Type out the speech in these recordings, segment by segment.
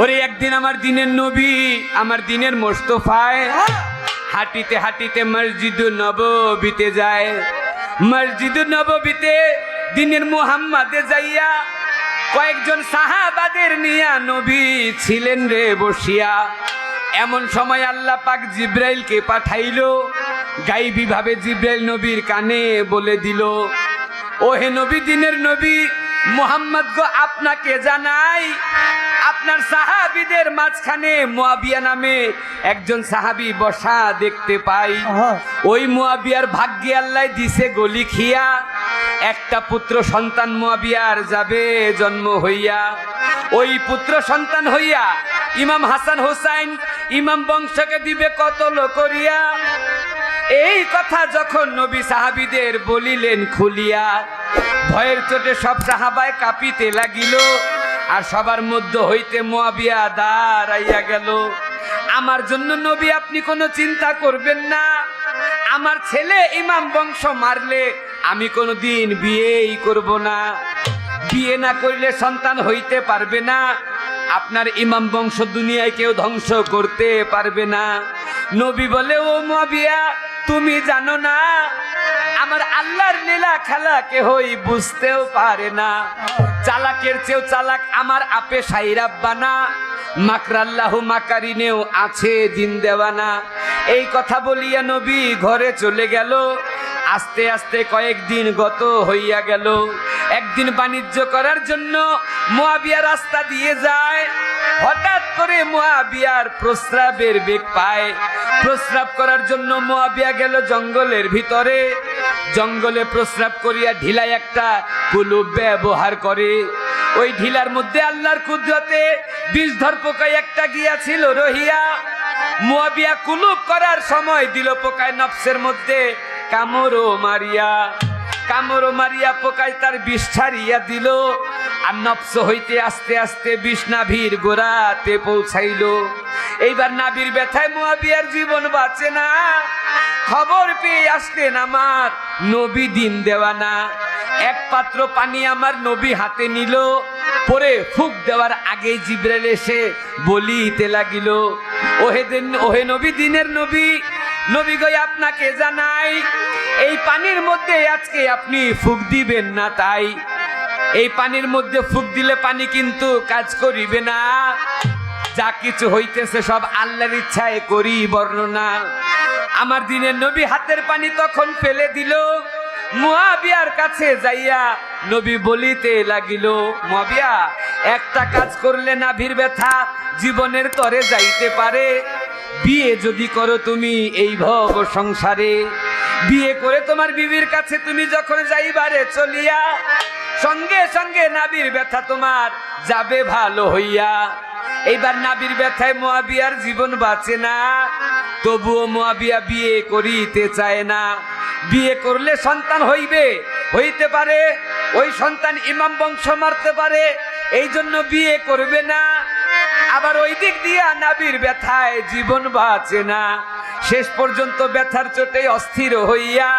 ওরে একদিন আমার দিনের নবী, আমার দিনের মোস্তফায় হাঁটিতে হাঁটিতে মসজিদ নববীতে যায়। মসজিদ নববীতে দিনের মুহাম্মাদে যাইয়া কয়েকজন সাহাবাদের নিয়া নবী ছিলেন রে বসিয়া। এমন সময় আল্লাহ পাক জিব্রাইলকে পাঠাইলো। গাইবী ভাবে জিব্রাইল নবীর কানে বলে দিল, ও হে নবী, দিনের নবী মুহাম্মদ গো, আপনাকে জানাই আপনার সাহাবীদের মাঝখানে মুয়াবিয়া নামে একজন সাহাবী বসা দেখতে পাই। ওই মুয়াবিয়ার ভাগ্যে আল্লাহ দিছে গলি খিয়া, একটা পুত্র সন্তান মুয়াবিয়ার যাবে জন্ম হইয়া। ওই পুত্র সন্তান হইয়া ইমাম হাসান হোসাইন ইমাম বংশকে দিবে কতল করিয়া। এই কথা যখন নবী সাহাবীদের বলিলেন খুলিয়া, ভয়ের চোটে সব সাহাবায় কাঁপিতে লাগিল। আর সবার মধ্যে হইতে মুয়াবিয়া দাঁড়াইয়া গেল। আমার জন্য নবী আপনি কোনো চিন্তা করবেন না, আমার ছেলে ইমাম বংশ মারলে আমি কোনো দিন বিয়েই করব না। বিয়ে না করলে সন্তান হইতে পারবে না, আপনার ইমাম বংশ দুনিয়ায় কেউ ধ্বংস করতে পারবে না। নবী বলে, ও মুয়াবিয়া, তুমি জানো না আমার আল্লাহর লীলা খেলা কেহই বুঝতেও পারে না। চালাকের চেয়েও চালাক আমার আপে সাইরাব্বানা, মাকরাল্লাহু মাকারিনেও আছে দিন দেওয়ানা। এই কথা বলিয়া নবী ঘরে চলে গেল। আস্তে আস্তে কয়েকদিন গত হইয়া গেল। একদিন বাণিজ্য করার জন্য মুয়াবিয়া রাস্তা দিয়ে যায়। হঠাৎ করে মুয়াবিয়ার প্রস্রাবের বেগ পায়। প্রস্রাব করার জন্য মুয়াবিয়া গেল জঙ্গলের ভিতরে। জঙ্গলে প্রস্রাব করিয়া ঢিলায় একটা কুলুপ ব্যবহার করে। ওই ঢিলার মধ্যে আল্লাহর কুদরতে বিষধর পোকায় একটা গিয়াছিল রহিয়া। মুয়াবিয়া কুলুপ করার সময় দিল পোকায় নফসের মধ্যে কামড় মারিয়া পোকায় তার বিষ ছাড়িয়া দিল। আর নফস হইতে আস্তে আস্তে বিষ নাভির গোড়াতে পৌঁছাইল। এইবার নাভির ব্যথায় মুয়াবিয়ার জীবন বাঁচে না। খবর পেয়ে আসলেন আমার নবী দিন দেওয়ানা। এক পাত্র পানি আমার নবী হাতে নিল। পরে ফুক দেওয়ার আগে জিব্রাইল এসে বলিতে লাগিল, ওহে নবী, দিনের নবী, নবী গো আপনাকে জানাই এই পানির মধ্যে আজকে আপনি ফুক দিবেন না। তাই এই পানির মধ্যে ফুক দিলে পানি কিন্তু কাজ করিবে না। যা কিছু হইতেছে সব আল্লাহর ইচ্ছায় করি বর্ণনা। আমার দিনের নবী হাতের পানি তখন ফেলে দিল। মুয়াবিয়ার কাছে যাইয়া নবী বলিতে লাগিল, মুয়াবিয়া, একটা কাজ করলে নাভির ব্যথা জীবনের তরে যাইতে পারে। বিয়ে যদি করো তুমি এই ভব সংসারে, বিয়ে করে তোমার বিবির কাছে তুমি যখন যাইবারে চলিয়া, সঙ্গে সঙ্গে নাভির ব্যথা তোমার যাবে ভালো হইয়া। এইবার নাভির ব্যথায় মুয়াবিয়ার জীবন বাঁচে না। তবুও মুয়াবিয়া বিয়ে করিতে চায় না। বিয়ে করলে সন্তান হইতে পারে, ওই সন্তান ইমাম বংশ মারতে পারে, এই জন্য বিয়ে করবে না। আবার ওই দিক দিয়া নাভির ব্যথায় জীবন বাঁচে না। শেষ পর্যন্ত ব্যথার চোটে অস্থির হইয়া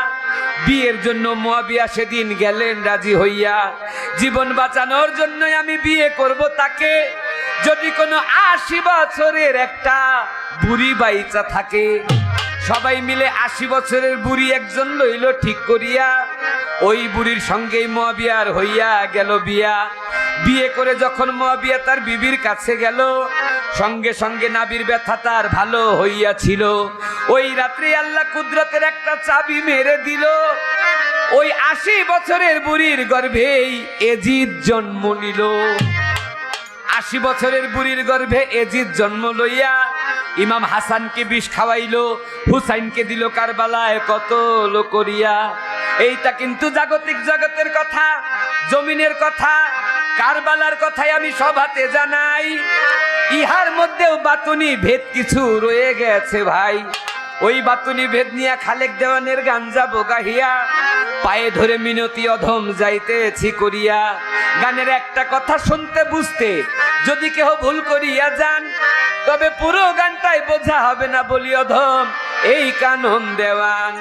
বিয়ের জন্য মুয়াবিয়া সেদিন গেলেন রাজি হইয়া। জীবন বাঁচানোর জন্য আমি বিয়ে করব তাকে, যদি কোনো 80 বছরের একটা বুড়ি বাইচা থাকে। সবাই মিলে 80 বছরের বুড়ি একজন লইল ঠিক করিয়া। ওই বুড়ির সঙ্গেই মুয়াবিয়ার হইয়া গেল বিয়া। বিয়ে করে যখন মুয়াবিয়া তার বিবির কাছে গেল, সঙ্গে সঙ্গে নাভির ব্যথা তার ভালো হইয়াছিল। ওই রাত্রে আল্লাহ কুদরতের একটা চাবি মেরে দিল। ওই 80 বছরের বুড়ির গর্ভেই এজিদ জন্ম নিল। 80 বছরের বুড়ির গর্ভে এজিদ জন্ম লইয়া ইমাম হাসানকে বিষ খাওয়াইলো, হুসাইনকে দিল কারবালায় কতল করিয়া। এইটা কিন্তু জাগতিক জগতের কথা, জমিনের কথা, কারবালার কথাই আমি সভাতে জানাই। ইহার মধ্যেও বাতুনি ভেদ কিছু রয়ে গেছে ভাই। ওই বাতুনি ভেদ নিয়া খালেক দেওয়ানের গাঞ্জা বোগাহিয়া, পায়ে ধরে মিনতি অধম যাইতেছি করিয়া। গানের একটা কথা শুনতে বুঝতে যদি কেহ ভুল করিয়া যান, তবে পুরো গানটাই বোঝা হবে না বলি অধম এই কানন দেওয়ান।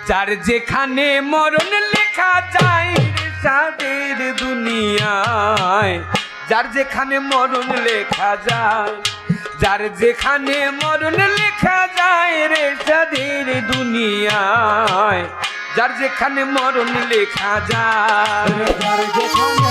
যার যেখানে মরণ লেখা যায় সাদের দুনিয়ায় যার যেখানে মরণ লেখা যায়, যার যেখানে মরণ লেখা যায় রে সাদের দুনিয়ায়, যার যেখানে মরণ লেখা যায়, যার যেখানে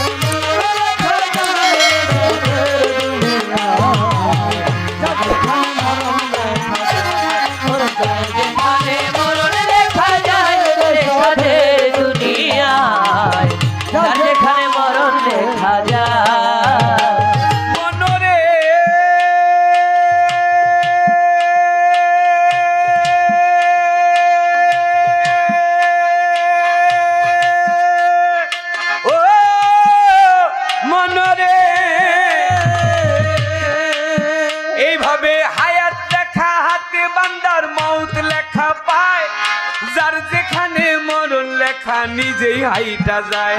নিজেই হাইটা যায়,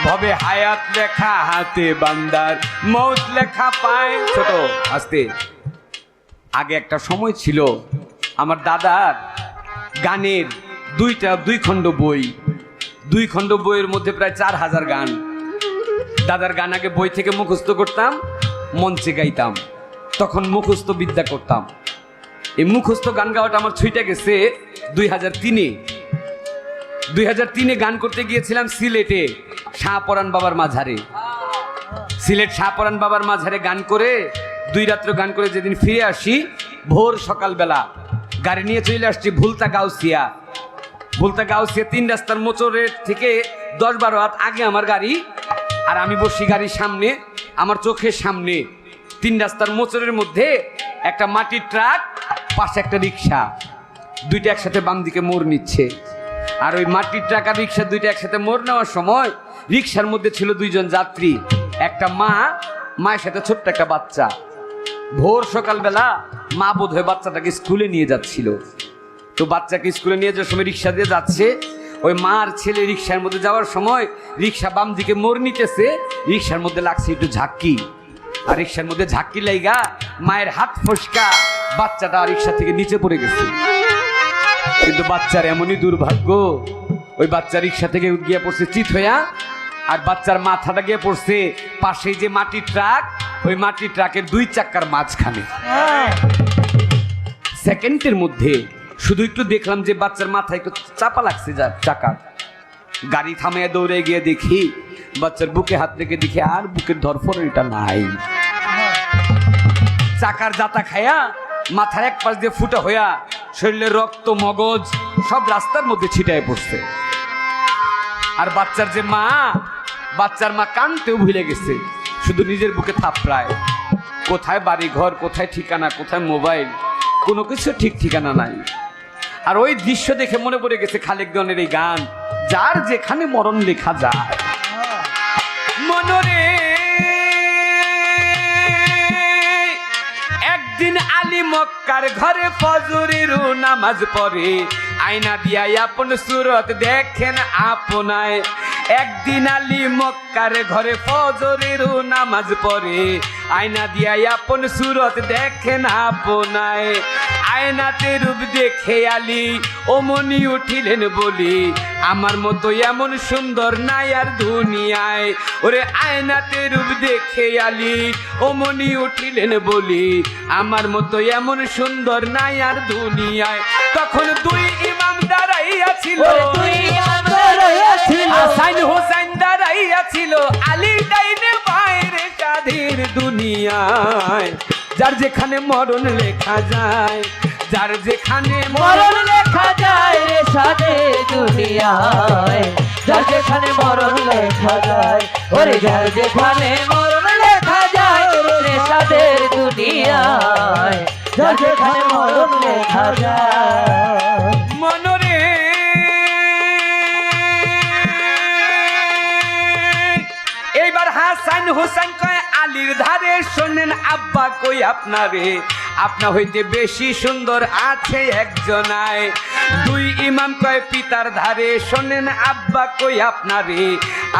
ভবে হায়াত লেখা হাতে বান্দার মৌত লেখা পায়। ছোট আস্তে, আগে একটা সময় ছিল আমার দাদার গানের দুই খণ্ড বই, 2 খণ্ড বইয়ের মধ্যে প্রায় 4000 গান। দাদার গান আগে বই থেকে মুখস্থ করতাম, মঞ্চে গাইতাম, তখন মুখস্থ বিদ্যা করতাম। এই মুখস্থ গান গাওয়াটা আমার ছুটে গেছে 2003-এ গান করতে গিয়েছিলাম সিলেটে শাহপরান বাবার মাঝারে। সিলেট শাহপরান বাবার মাঝারে গান করে 2 রাত্র গান করে যেদিন ফিরে আসি, ভোর সকালবেলা গাড়ি নিয়ে চলে আসছি ভুলতা গাউসিয়া 3 রাস্তার মোচরের থেকে 10-12 হাত আগে আমার গাড়ি, আর আমি বসি গাড়ির সামনে। আমার চোখের সামনে 3 রাস্তার মোচরের মধ্যে একটা মাটির ট্রাক, পাশে একটা রিক্সা, 2টা একসাথে বাম দিকে মোড় নিচ্ছে। আর ওই মাটির ট্রাক আর রিক্সা 2টা একসাথে মোড় নেওয়ার সময় রিক্সার মধ্যে ছিল 2 জন যাত্রী, একটা মায়ের সাথে ছোট্ট একটা বাচ্চা। ভোর সকালবেলা মা বোধ হয়ে বাচ্চাটাকে স্কুলে নিয়ে যাচ্ছিল। তো বাচ্চাকে স্কুলে নিয়ে যাওয়ার সময় রিক্সা দিয়ে যাচ্ছে, ওই মার ছেলে রিক্সার মধ্যে যাওয়ার সময় রিক্সা বাম দিকে মোড় নিতেছে, রিক্সার মধ্যে লাগছে একটু ঝাক্কি, আর রিক্সার মধ্যে ঝাক্কি লাইগা মায়ের হাত ফসকা বাচ্চাটা রিক্সা থেকে নিচে পড়ে গেছে। কিন্তু বাচ্চার এমনই দুর্ভাগ্য, ওই বাচ্চা রিক্সা থেকে গিয়ে পড়ছে চিত হইয়া, আর বাচ্চার মাথাটা গিয়ে পড়ছে পাশেই যে মাটির ট্রাক, ওই মাটির ট্রাকের 2 চাক্কার মাঝখানে। সেকেন্ডের মধ্যে শুধু একটু দেখলাম যে বাচ্চার মাথায় একটু চাপা লাগছে চাকা। গাড়ি থামিয়ে দৌড়ে গিয়ে দেখি বাচ্চার বুকে হাত রেখে দেখি আর বুকের ধরফর এটা নাই। চাকার জাতা খায়া মাথার এক পাশ দিয়ে ফুটা হইয়া শরীরের রক্ত মগজ সব রাস্তার মধ্যে ছিটায় পড়ছে। আর বাচ্চার মা কানতেও ভুলে গেছে, শুধু নিজের বুকে থাপড়ায়। কোথায় বাড়ি ঘর, কোথায় ঠিকানা, কোথায় মোবাইল, কোনো কিছু ঠিক ঠিকানা নাই। আর ওই দৃশ্য দেখে মনে পড়ে গেছে খালেক দনের এই গান, যার যেখানে মরণ লেখা যায়। মনরে একদিন আলী মক্কার ঘরে ফজরের নামাজ পড়ে, আয়না দিয়া আপন সুরত দেখেন আপনায়। একদিন আলী মক্কার ঘরে ফজরের নামাজ পড়ে, আয়না দিয়া আপন সুরত দেখেন আপনায়। আয়নাতে রূপ দেখে আলী ওমনি উঠিলেন বলি, আমার মতো এমন সুন্দর নাই আর দুনিয়ায়। ওরে আয়নাতে রূপ দেখে আলী ওমনি উঠিলেন বলি, আমার মতো এমন সুন্দর নাই আর দুনিয়ায়। তখন 2 ইমাম দাঁড়াইয়াছিল, হাসান হোসেন দাঁড়াইয়াছিল, আলী ডাইনে বাইরে সাদের দুনিয়ায়। যার যেখানে মরণ লেখা যায়, যার যেখানে মরণ লেখা যায় রে সাদের দুনিয়ায়, যার যেখানে মরণ লেখা যায়, ওরে যার যেখানে মরণ লেখা যায় রে সাদের দুনিয়ায়, যার যেখানে মরণ লেখা যায়। মনরে এইবার হাসান হোসেন কয় আলীর ধারে শোনেন আব্বা কই আপনারে, আপনা হইতে বেশি সুন্দর আছে একজনায়। দুই ইমাম কয় পিতার ধারে শোনেন আব্বা কই আপনারে,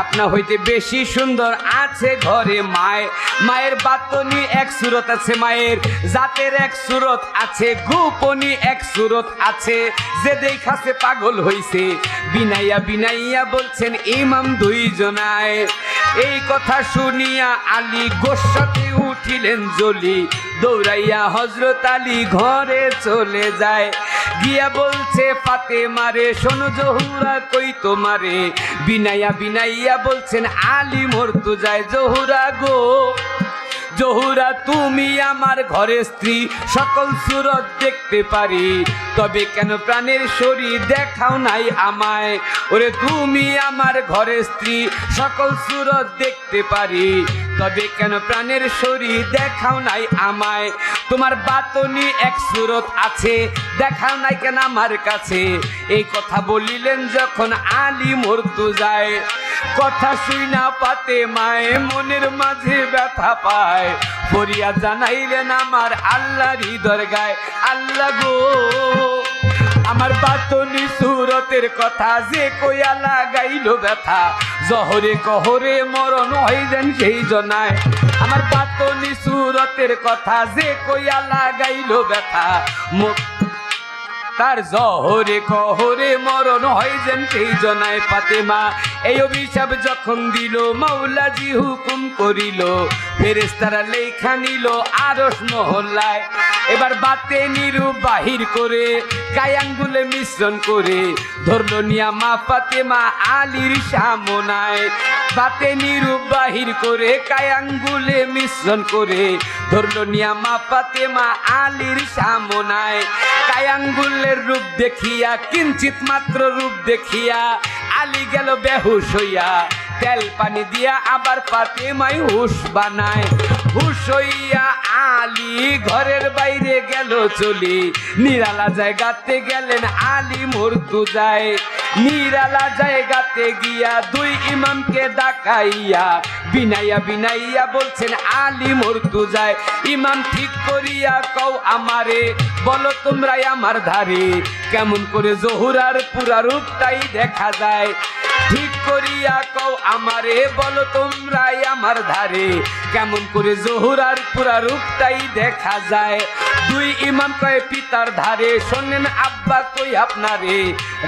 আপনা হইতে বেশি সুন্দর আছে ঘরে মায়। মায়ের বাতনি এক সুরত আছে, মায়ের জাতের এক সুরত আছে, গোপনী এক সুরত আছে, যে দেখাছে পাগল হইছে। বিনাইয়া বিনাইয়া বলছেন ইমাম দুইজনায়। এই কথা শুনিয়া আলী গোসাতে উঠিলেন জ্বলি, দৌড়াইয়া হযরত আলী ঘরে চলে যায়। গিয়া বলছে ফাতেমারে শোনো জহুরা কই তোমারে, বিনাইয়া বিনাইয়া বলছেন আলী মরতে যায়। জহুরা গো জহুরা তুমি আমার ঘরের স্ত্রী, সকল সুরত দেখতে পারি, তবে কেন প্রাণের শরীর দেখাও নাই আমায়। ওরে তুমি আমার ঘরের স্ত্রী, সকল সুরত দেখতে পারি, তবে কেন প্রাণের শরীর দেখাও নাই আমায়। তোমার বাতনি এক সুরত আছে, দেখাও নাই কেন আমার কাছে। এই কথা বলিলেন যখন আলী মরতে যায়। কথা শুইনা ফাতেমায় মনের মাঝে ব্যথা পায়, ফরিয়াদ জানাইলেন আমার আল্লাহর দরগায়। আল্লাহ গো আমার বাতনি সুরতের কথা যে কইয়া লাগাইল ব্যথা, জহরে কহরে মরণ হইলেন সেই জনায়। আমার বাতনি সুরতের কথা যে কইয়া লাগাইল ব্যথা, তার জহরে কহরে মরণ হইছেন সেই জনায়। ফাতেমা এই অভিশাপ যখন দিল, মাওলাজি হুকুম করিল, ফেরেশতারা লেখা নিল আরশ মহল্লায়। এবার বাতে নিরূপ বাহির করে, কায়াঙ্গুলে মিশ্রণ করে, ধরল নিয়া মা ফাতেমা আলীর সামনায়। বাতে নিরূপ বাহির করে, কায়াঙ্গুলে মিশ্রণ করে, ধরল নিয়া মা ফাতেমা আলীর সামনায়। কায়াঙ্গুলের রূপ দেখিয়া, কিঞ্চিত মাত্র রূপ দেখিয়া, আলী গেল বেহুশ হইয়া, তেল পানি দিয়া আবার ফাতেমাই হুশ বানায়। হুশ হইয়া আলী ঘরের বাইরে গেল চলি, নিরালা জায়গাতে গেলেন আলী মরতে যায়। নিরালা জায়গাতে গিয়া দুই ইমামকে ডাকাইয়া, বিনাইয়া বিনাইয়া বলছেন আলী মরতে যায়। ইমাম ঠিক করিয়া কও আমারে, বলো তোমরাই আমার ধারে, কেমন করে জহুরার পুরা রূপটাই দেখা যায়। ঠিক করিয়া কও আমারে, বলো তোমরাই আমার ধারে, কেমন করে জহুরার পুরা রূপটাই দেখা যায়। দুই ইমাম কয় পিতার ধারে শোনেন আব্বা কই আপনারে,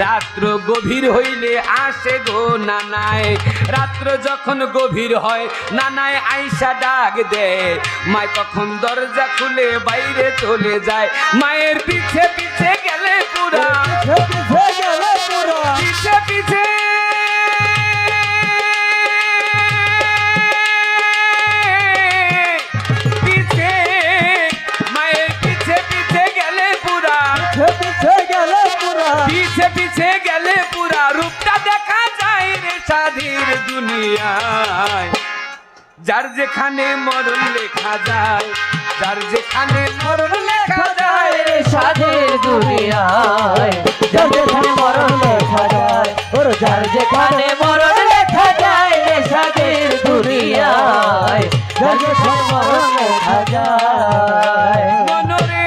রাত্র গভীর হইলে আসে গো নানায়। রাত্র যখন গভীর হয় নানায় আইসা ডাক দেয়, মায় তখন দরজা খুলে বাইরে চলে যায়। মায়ের পিছে পিছে গেলে পুরা, পিছে পিছে পিছে পিছে গেলে পুরা রূপটা দেখা যায় রে সাধীর দুনিয়ায়। যার যেখানে মরণ লেখা যায়, যার যেখানে মরণ লেখা যায় রে সাধের দুনিয়ায়, যার যেখানে মরণ লেখা যায়, ওর যার যেখানে মরণ লেখা যায় রে সাধের দুনিয়ায়, যার যেখানে মরণ লেখা যায়। মনরে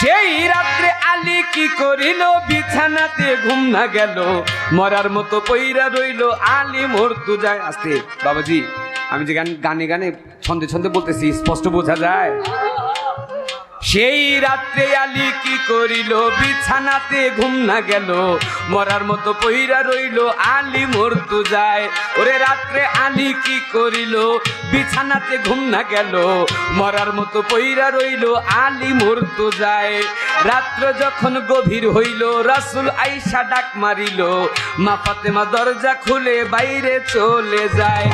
সেই রাত্রে আলী কি করিল, বিছানাতে ঘুম না গেল, মরার মতো পইরা রইল আলী মরতে যায়। আস্তে বাবাজি, আমি যে গানে গানে ছন্দে ছন্দে বলতেছি, স্পষ্ট বোঝা যায়। সেই রাত্রে আলী কি করিল, বিছানাতে ঘুম না গেল, মরার মতো পইরা রইল আলী মরতে যায়। ওরে রাত্রে আলী কি করিল, বিছানাতে ঘুম না গেল, মরার মতো পইরা রইল আলী মরতে যায়। রাত্র যখন গভীর হইল, রাসূল আয়েশা ডাক মারিল, মা ফাতেমা দরজা খুলে বাইরে চলে যায়।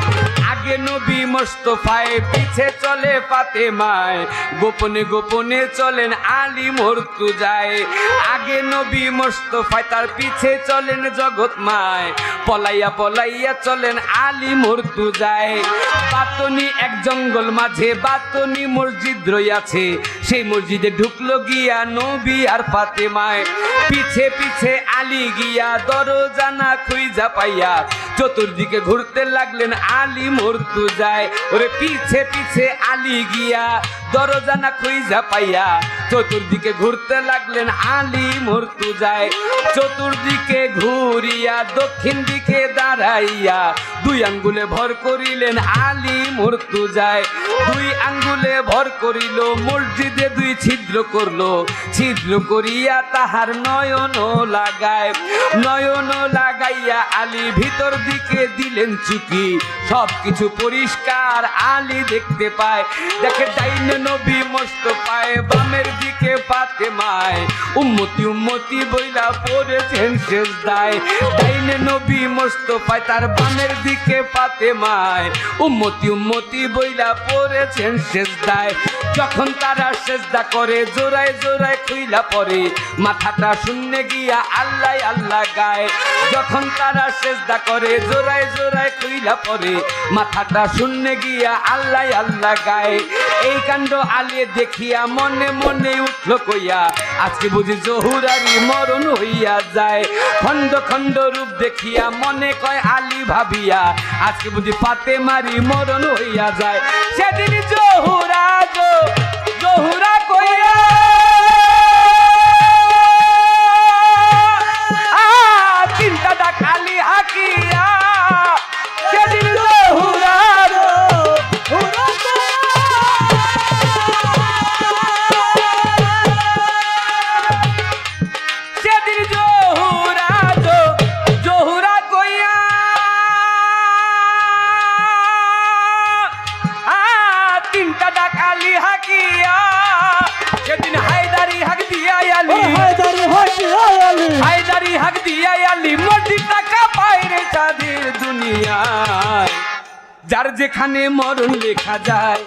আগে নবী মোস্তফায়, পিছে চলে ফাতেমায়, গোপনে গোপনে চলেন আলী মরতে যায়। আগে নবী মোস্তফায়, তার পিছে চলেন জগৎ মায়, পলাইয়া পলাইয়া চলেন আলী মরতে যায়। বাতনি এক জঙ্গল মাঝে বাতনি মসজিদ রইয়াছে, সেই মসজিদে ঢুকলো গিয়া নবী আর ফাতেমায়। পিছে পিছে আলী গিয়া দরজা না খুইজা পাইয়া, চতুর্দিকে ঘুরতে লাগলেন আলী মরতু যায়। ওরে পিছে পিছে আলী গিয়া দরজা না খুইজা পাইয়া চতুর্দিকে ঘুরতে লাগলেন আলী মরতু যায়। চতুর্দিকে ঘুরিয়া দক্ষিণ দিকে দাঁড়াইয়া দুই আঙ্গুলে ভর করিলেন আলী মরতু যায়। দুই আঙ্গুলে ভর করিল মসজিদে দুই ছিদ্র করলো, ছিদ্র করিয়া তাহার নয়ন লাগায়। নয়ন লাগাইয়া আলী ভিতর দিকে দিলেন চুকি, সবকিছু পরিষ্কার আলী দেখতে পায়। দেখে ডাইনে নবী মস্ত পায়, বামের দিকে ফাতেমায় উম্মতি উম্মতি বইলা পড়েছেন সেজদায়। ডাইনে নবী মস্ত পায়, তার বামের দিকে ফাতেমায় উম্মতি উম্মতি বইলা পড়েছেন সেজদায়। যখন তারা সেজদা করে জোড়ায় জোড়ায় খুইলা পড়ে, মাথাটা শূন্যে গিয়া আল্লাহ আল্লাহ গায়। যখন তারা সেজদা করে জোড়ায় জোড়ায় খুইলা পড়ে, মাথাটা শূন্যে গিয়া আল্লাহ আল্লাহ গায়। এই কাণ্ড আলী দেখিয়া মনে মনে উঠল কইয়া, আজকে বুঝি জহুরারি মরণ হইয়া যায়। খণ্ড খণ্ড রূপ দেখিয়া মনে কয় আলী ভাবিয়া, আজকে বুঝি ফাতেমারি মরণ হইয়া যায়। সেদিন জহুরা জহুরা কইয়া চিন্তাটা খালি হাকিয়া, সেদিন জহুরা সেদিন জহুরা জহুরা কইয়া তিনটা ডাক আলী হাকিয়া, সেদিন হায়দারি হাক দিয়া আলী, হায়দারি হাক দিয়া আলী মসজিদটা কাঁপায় রে চাঁদের দুনিয়ায়। যার যেখানে মরণ লেখা যায়,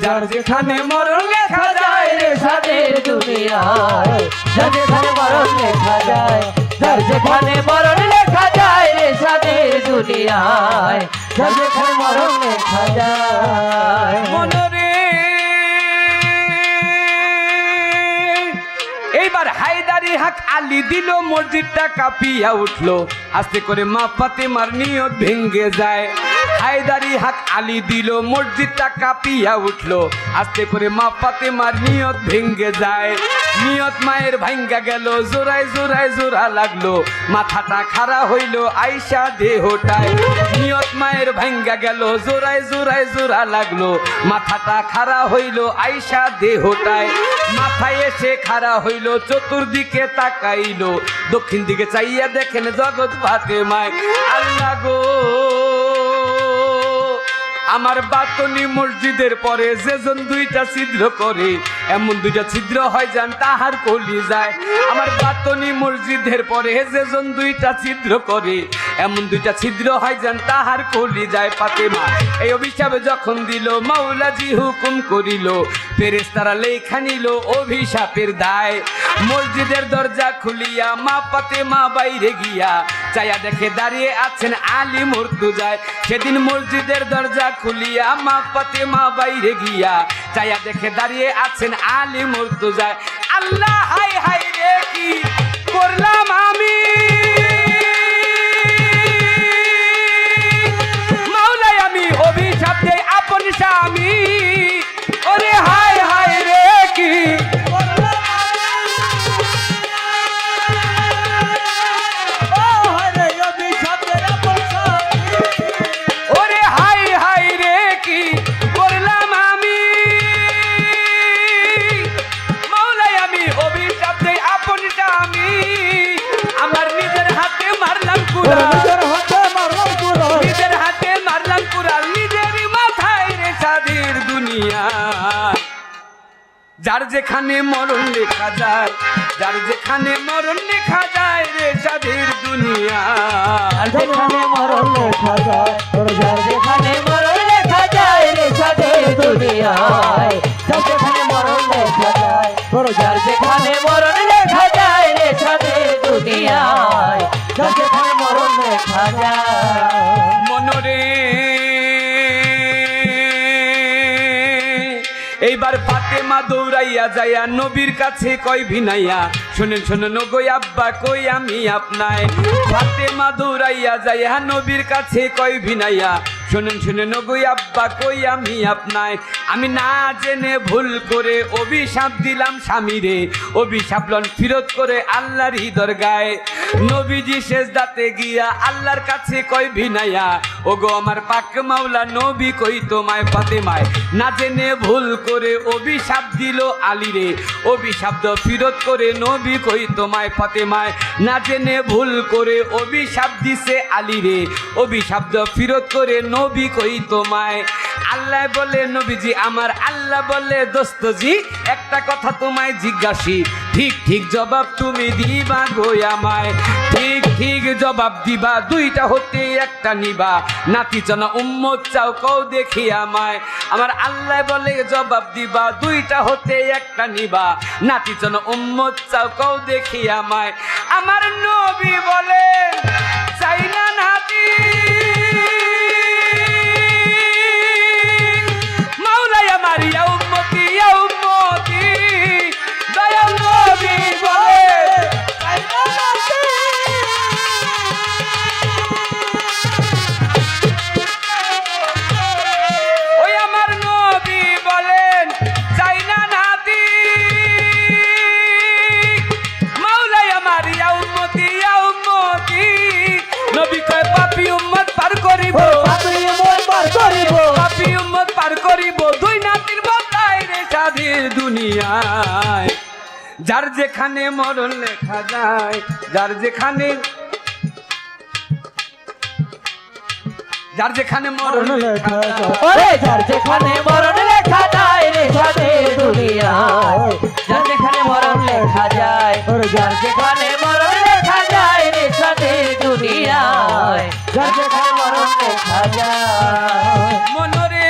যার যেখানে মরণ লেখা যায় রে সাদের দুনিয়ায়, যার যেখানে মরণ লেখা যায়, যার যেখানে মরণ লেখা যায় রে সাদের দুনিয়ায়, যার যেখানে মরণ লেখা যায়। মনরে এইবার হায়দারি হাক আলী দিল, মসজিদটা কাঁপিয়া উঠলো। আস্তে করে মা ফাতেমার নিয়ত ভেঙ্গে যায়। হায়দারি হাক আলী দিল, মসজিদটা কাঁপিয়া উঠলো। আস্তে করে মা ফাতেমার নিয়ত ভেঙ্গে যায়। নিয়ত মায়ের ভাঙ্গা গেল, জোড়ায় জোড়ায় জোড়া লাগলো, মাথাটা খাড়া হইল আইসা দেহটায়। নিয়ত মায়ের ভাঙ্গা গেল, জোড়ায় জোড়ায় জোড়া লাগলো, মাথাটা খাড়া হইল আইসা দেহটায়। মাথায় এসে খাড়া হইল, চতুর্দিকে তাকাইলো, দক্ষিণ দিকে চাইয়া দেখেন জগৎ ফাতেমায়। আল্লাহ গো, আমার বাতনি মসজিদের পরে যেজন দুইটা ছিদ্র করে, এমন দুইটা ছিদ্র হয় যান তাহার কলি যায়। আমার বাতনি মসজিদের পরে যেজন দুইটা ছিদ্র করে, এমন দুইটা ছিদ্র হয় যান তাহার কলি যায়। ফাতেমা এই অভিশাপে যখন দিল, মাওলাজি হুকুম করিল, ফেরেশতারা লেখা নিল অভিশাপের দায়। মসজিদের দরজা খুলিয়া মা ফাতেমা বাইরে গিয়া চাইয়া দেখে দাঁড়িয়ে আছেন আলী মরতু যায়। সেদিন মসজিদের দরজা খুলিয়া মা ফাতেমা বাইরে গিয়া চাইয়া দেখে দাঁড়িয়ে আছেন আলী মরতু যায়। আল্লাহ হাই হাই রে কি করলাম আমি, মাওলাই আমি অভিশাপ দেই আপন স্বামী। ওরে হাই হাই রে কি ওরে হাই হাই রে কি করলাম আমি, মাওলাই আমি অভিশাপ দেই আপন স্বামী। আমার নিজের হাতে মারলাম কুড়াল, নিজের হাতে মারলাম কুড়াল, নিজেরই মাথায় রে সাদের দুনিয়া। যার যেখানে মরণ লেখা যায়, যার যেখানে মরণ লেখা যায় রে সাদের দুনিয়া। আর যেখানে মরণ লেখা যায়, যার যেখানে মরণ লেখা যায় রে সাদের দুনিয়ায়, যার যেখানে মরণ লেখা যায়, যার যেখানে মরণ লেখা যায় রে সাদের দুনিয়ায়, যার যেখানে মরণ লেখা যায়। মনরে এইবার ফাতেমা দৌড়াইয়া যাইয়া নবীর কাছে কয় ভিনাইয়া, শুনেন শুনেন গই আব্বা কই আমি আপনায় ফাতেমা দৌড়াইয়া যাইয়া নবীর কাছে কয় ভিনাইয়া শুনেন শুনেন গই আব্বা কই আমি আপনায় আমি না জেনে ভুল করে অভিশাপ দিলাম স্বামীরে অভিশাপ লন ফিরত করে আল্লাহর দরগায় নবীজি সেজদাতে গিয়া আল্লাহর কাছে কয় ভিনাইয়া ওগো আমার পাক মাওলা নবী কই তোমায় ফাতেমায় না জেনে ভুল করে অভিশাপ দিল আলীরে অভিশাপ ফিরত করে নবী কই তোমায় ফাতেমায় না জেনে ভুল করে অভিশাপ দিছে আলীরে অভিশাপ ফিরত করে নবী কই তোমায় আল্লাহ বলে নবীজি আমার আল্লাহ বলে দোস্তজি একটা কথা তোমায় জিজ্ঞাসি ঠিক ঠিক জবাব তুমি দিবা গো আমায় ঠিক ঠিক জবাব দিবা দুইটা হতে একটা নিবা নাতি জানা উম্মত চাও কও দেখি আমায় আমার আল্লাহ বলে জবাব দিবা দুইটা হতে একটা নিবা নাতি জানা উম্মত চাও কও দেখি আমায় আমার নবী বলে চাই না নাতি মাওলাই আমার ইয়া উম্মতি দয়াল নবী বলে চাই না নাতি ওই আমার নবী বলেন চাই না নাতি মাওলাই আমার ইয়া উম্মতি নবী কয় পাপী উম্মত পার করিব পাপী উম্মত পার করিব দুই নাতির বদলায় রে স্বাধীন দুনিয়ায় যার যেখানে মরণ লেখা যায় যার যেখানে মরণ লেখা যায় ওরে যার যেখানে মরণ লেখা যায় রে স্বাধীন দুনিয়ায় যার যেখানে মরণ লেখা যায় যার যেখানে মরণ লেখা যায় রে স্বাধীন দুনিয়ায় যার যেখানে মরণ লেখা যায় মনরে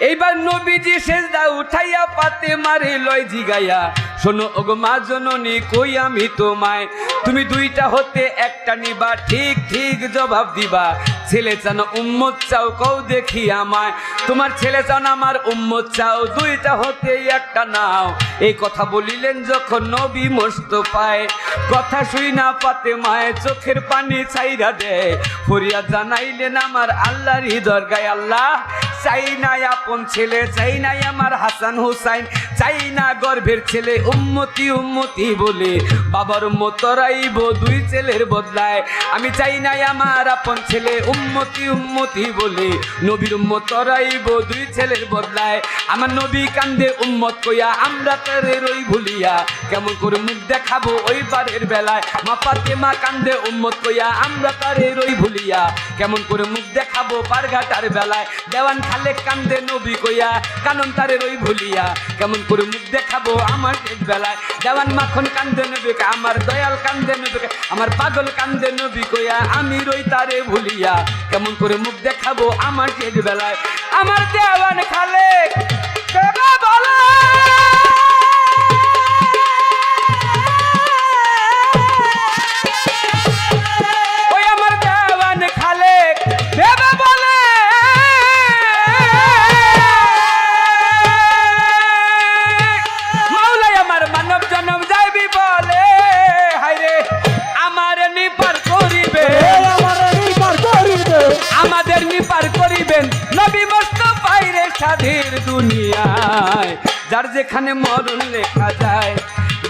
এইবার নবীজি সেজদা উঠাইয়া ফাতেমারে লয় জিগাইয়া শোনো ওগো মা জননী কই আমি তোমায় তুমি দুইটা হতে একটা নিবা ঠিক ঠিক জবাব দিবা ছেলে চান উম্মত চাও কও দেখি আমায় তোমার ছেলে চান আমার উম্মত চাও দুইটা হতে একটা নাও এই কথা বলিলেন যখন নবী মোস্তফায় কথা শুই না ফাতেমায় চোখের পানি ছাইরা দেয় ফরিয়াদ জানাইলেন আমার আল্লাহর দরগায় আল্লাহ চাই না আপন ছেলে চাই নাই আমার হাসান হুসাইন চাই না গর্ভের ছেলে উম্মতি উম্মতি বলে বাবার উম্মত রাইব দুই ছেলের বদলায় আমি চাই নাই আমার আপন ছেলে উম্মতি উম্মতি বলে নবীর উম্মত রাইব দুই ছেলের বদলায় আমার নবী কান্দে উম্মত কইয়া আমরা তারে রই ভুলিয়া কেমন করে মুখ দেখাবো ওই বারের বেলায় মা ফাতেমা কান্দে উম্মত কইয়া আমরা তারে রই ভুলিয়া কেমন করে মুখ দেখাবো পারঘাটার বেলায় দেওয়ান খালে কান্দে নবী কইয়া কানন তারে রই ভুলিয়া কেমন করে মুখ দেখাবো আমার শেষ বেলায় দেওয়ান মাখন কান্দে নবী আমার দয়াল কান্দে নবী আমার পাগল কান্দে নবী কইয়া আমি রই তারে ভুলিয়া কেমন করে মুখ দেখাবো আমার শেষ বেলায় আমার দেওয়ান খালে বলা আমাদের নিপার করিবেন নবী মুস্তাফার রে স্বাধীন দুনিয়ায় যার যেখানে মরণ লেখা যায়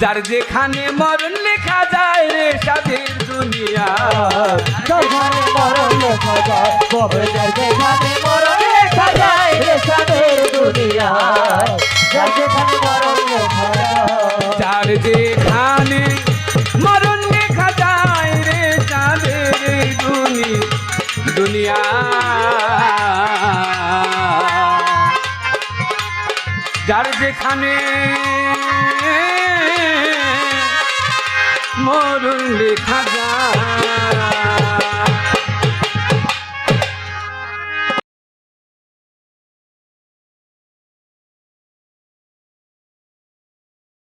যার যেখানে মরণ লেখা যায় রে স্বাধীন দুনিয়ায় যেখানে মরণ লেখা যায় যার যেখানে মরণ লেখা যায় রে স্বাধীন দুনিয়ায় যার যেখানে মরণ লেখা যায় যার যেখানে মরণ লেখা যায় রে স্বাধীন দুনিয়া যার যেখানে মরণ লেখা যায়